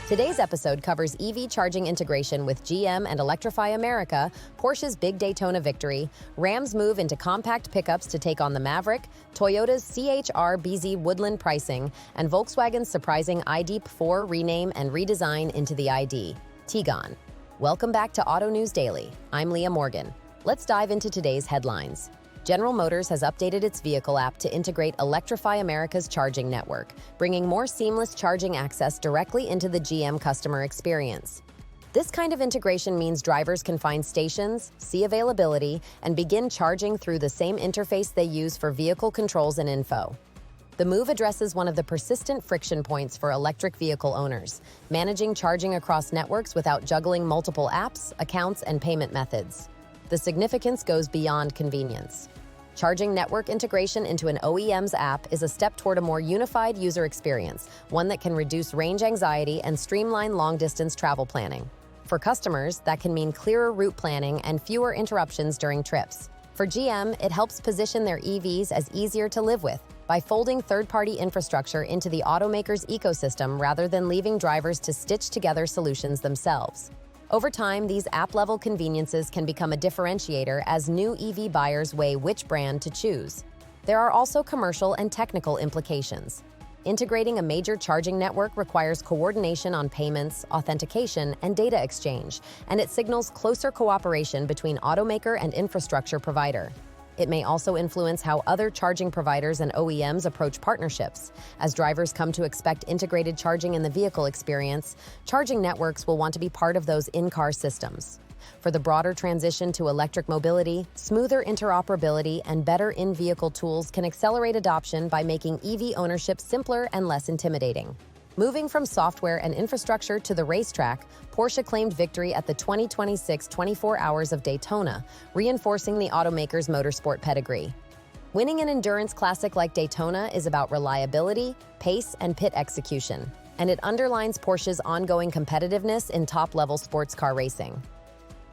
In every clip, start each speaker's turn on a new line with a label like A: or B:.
A: Today's episode covers EV charging integration with GM and Electrify America, Porsche's big Daytona victory, Ram's move into compact pickups to take on the Maverick, Toyota's CH R BZ Woodland pricing, and Volkswagen's surprising ID.4 rename and redesign into the ID, Tiguan. Welcome back to Autonews Daily. I'm Leah Morgan. Let's dive into today's headlines. General Motors has updated its vehicle app to integrate Electrify America's charging network, bringing more seamless charging access directly into the GM customer experience. This kind of integration means drivers can find stations, see availability, and begin charging through the same interface they use for vehicle controls and info. The move addresses one of the persistent friction points for electric vehicle owners, managing charging across networks without juggling multiple apps, accounts, and payment methods. The significance goes beyond convenience. Charging network integration into an OEM's app is a step toward a more unified user experience, one that can reduce range anxiety and streamline long-distance travel planning. For customers, that can mean clearer route planning and fewer interruptions during trips. For GM, it helps position their EVs as easier to live with by folding third-party infrastructure into the automaker's ecosystem rather than leaving drivers to stitch together solutions themselves. Over time, these app-level conveniences can become a differentiator as new EV buyers weigh which brand to choose. There are also commercial and technical implications. Integrating a major charging network requires coordination on payments, authentication, and data exchange, and it signals closer cooperation between automaker and infrastructure provider. It may also influence how other charging providers and OEMs approach partnerships. As drivers come to expect integrated charging in the vehicle experience, charging networks will want to be part of those in-car systems. For the broader transition to electric mobility, smoother interoperability and better in-vehicle tools can accelerate adoption by making EV ownership simpler and less intimidating. Moving from software and infrastructure to the racetrack, Porsche claimed victory at the 2026 24 Hours of Daytona, reinforcing the automaker's motorsport pedigree. Winning an endurance classic like Daytona is about reliability, pace, and pit execution, and it underlines Porsche's ongoing competitiveness in top-level sports car racing.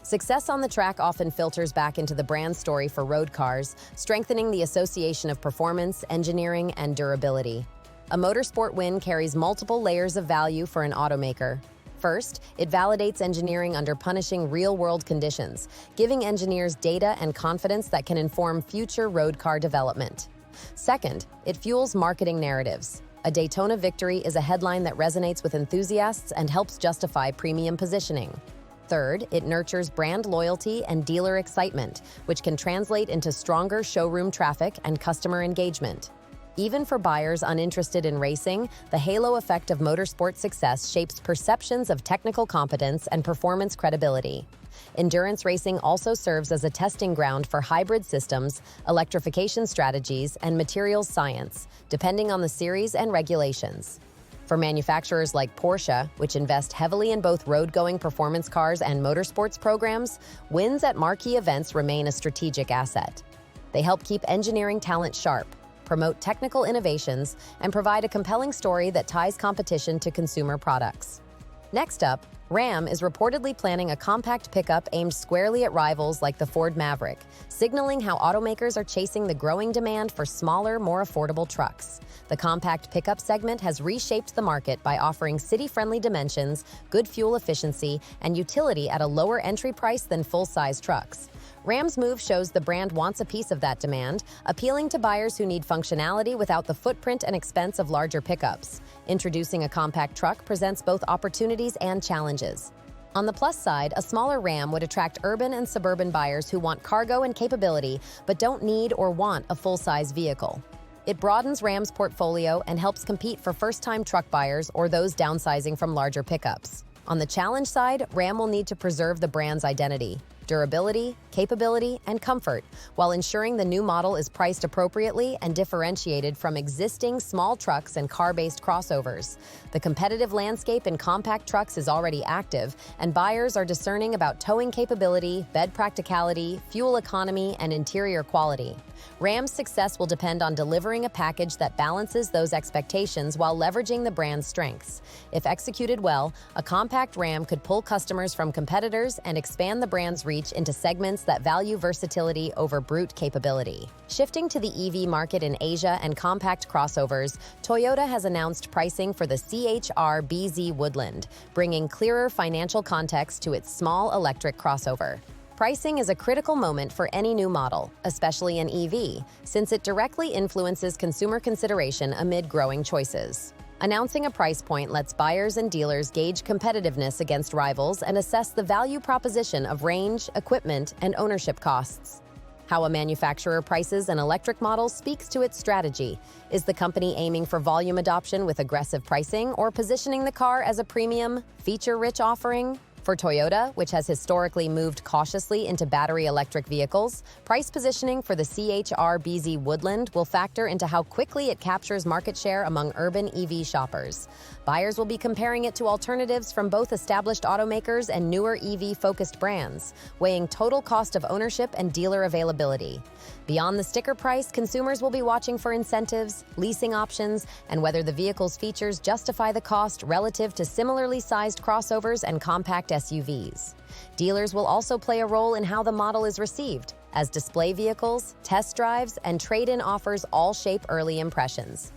A: Success on the track often filters back into the brand story for road cars, strengthening the association of performance, engineering, and durability. A motorsport win carries multiple layers of value for an automaker. First, it validates engineering under punishing real-world conditions, giving engineers data and confidence that can inform future road car development. Second, it fuels marketing narratives. A Daytona victory is a headline that resonates with enthusiasts and helps justify premium positioning. Third, it nurtures brand loyalty and dealer excitement, which can translate into stronger showroom traffic and customer engagement. Even for buyers uninterested in racing, the halo effect of motorsport success shapes perceptions of technical competence and performance credibility. Endurance racing also serves as a testing ground for hybrid systems, electrification strategies, and materials science, depending on the series and regulations. For manufacturers like Porsche, which invest heavily in both road-going performance cars and motorsports programs, wins at marquee events remain a strategic asset. They help keep engineering talent sharp, promote technical innovations, and provide a compelling story that ties competition to consumer products. Next up, Ram is reportedly planning a compact pickup aimed squarely at rivals like the Ford Maverick, signaling how automakers are chasing the growing demand for smaller, more affordable trucks. The compact pickup segment has reshaped the market by offering city-friendly dimensions, good fuel efficiency, and utility at a lower entry price than full-size trucks. Ram's move shows the brand wants a piece of that demand, appealing to buyers who need functionality without the footprint and expense of larger pickups. Introducing a compact truck presents both opportunities and challenges. On the plus side, a smaller Ram would attract urban and suburban buyers who want cargo and capability but don't need or want a full-size vehicle. It broadens Ram's portfolio and helps compete for first-time truck buyers or those downsizing from larger pickups. On the challenge side, Ram will need to preserve the brand's identity, durability, capability, and comfort, while ensuring the new model is priced appropriately and differentiated from existing small trucks and car-based crossovers. The competitive landscape in compact trucks is already active, and buyers are discerning about towing capability, bed practicality, fuel economy, and interior quality. Ram's success will depend on delivering a package that balances those expectations while leveraging the brand's strengths. If executed well, a compact Ram could pull customers from competitors and expand the brand's reach into segments that value versatility over brute capability. Shifting to the EV market in Asia and compact crossovers, Toyota has announced pricing for the CH R BZ Woodland, bringing clearer financial context to its small electric crossover. Pricing is a critical moment for any new model, especially an EV, since it directly influences consumer consideration amid growing choices. Announcing a price point lets buyers and dealers gauge competitiveness against rivals and assess the value proposition of range, equipment, and ownership costs. How a manufacturer prices an electric model speaks to its strategy. Is the company aiming for volume adoption with aggressive pricing or positioning the car as a premium, feature-rich offering? For Toyota, which has historically moved cautiously into battery electric vehicles, price positioning for the CH R BZ Woodland will factor into how quickly it captures market share among urban EV shoppers. Buyers will be comparing it to alternatives from both established automakers and newer EV-focused brands, weighing total cost of ownership and dealer availability. Beyond the sticker price, consumers will be watching for incentives, leasing options, and whether the vehicle's features justify the cost relative to similarly sized crossovers and compact SUVs. Dealers will also play a role in how the model is received, as display vehicles, test drives, and trade-in offers all shape early impressions.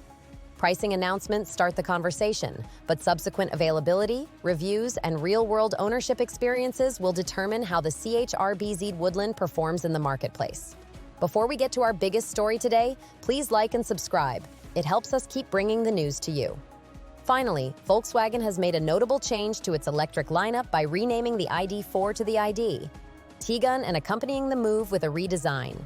A: Pricing announcements start the conversation, but subsequent availability, reviews, and real-world ownership experiences will determine how the CH R BZ Woodland performs in the marketplace. Before we get to our biggest story today, please like and subscribe. It helps us keep bringing the news to you. Finally, Volkswagen has made a notable change to its electric lineup by renaming the ID.4 to the ID. Tiguan and accompanying the move with a redesign.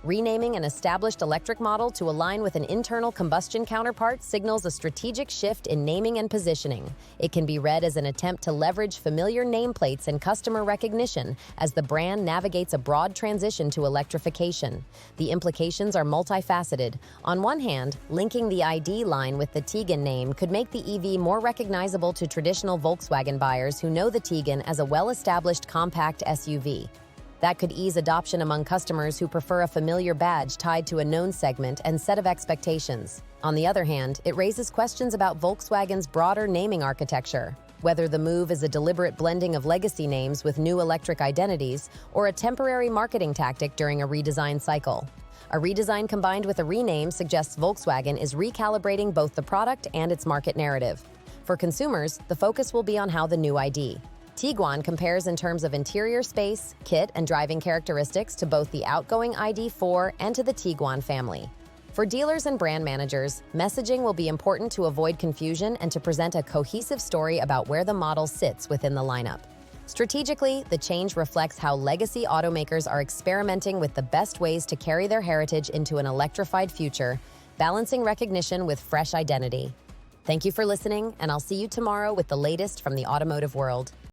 A: Renaming an established electric model to align with an internal combustion counterpart signals a strategic shift in naming and positioning. It can be read as an attempt to leverage familiar nameplates and customer recognition as the brand navigates a broad transition to electrification. The implications are multifaceted. On one hand, linking the ID line with the Tiguan name could make the EV more recognizable to traditional Volkswagen buyers who know the Tiguan as a well-established compact SUV. That could ease adoption among customers who prefer a familiar badge tied to a known segment and set of expectations. On the other hand, it raises questions about Volkswagen's broader naming architecture, whether the move is a deliberate blending of legacy names with new electric identities or a temporary marketing tactic during a redesign cycle. A redesign combined with a rename suggests Volkswagen is recalibrating both the product and its market narrative. For consumers, the focus will be on how the new ID. Tiguan compares in terms of interior space, kit, and driving characteristics to both the outgoing ID.4 and to the Tiguan family. For dealers and brand managers, messaging will be important to avoid confusion and to present a cohesive story about where the model sits within the lineup. Strategically, the change reflects how legacy automakers are experimenting with the best ways to carry their heritage into an electrified future, balancing recognition with fresh identity. Thank you for listening, and I'll see you tomorrow with the latest from the automotive world.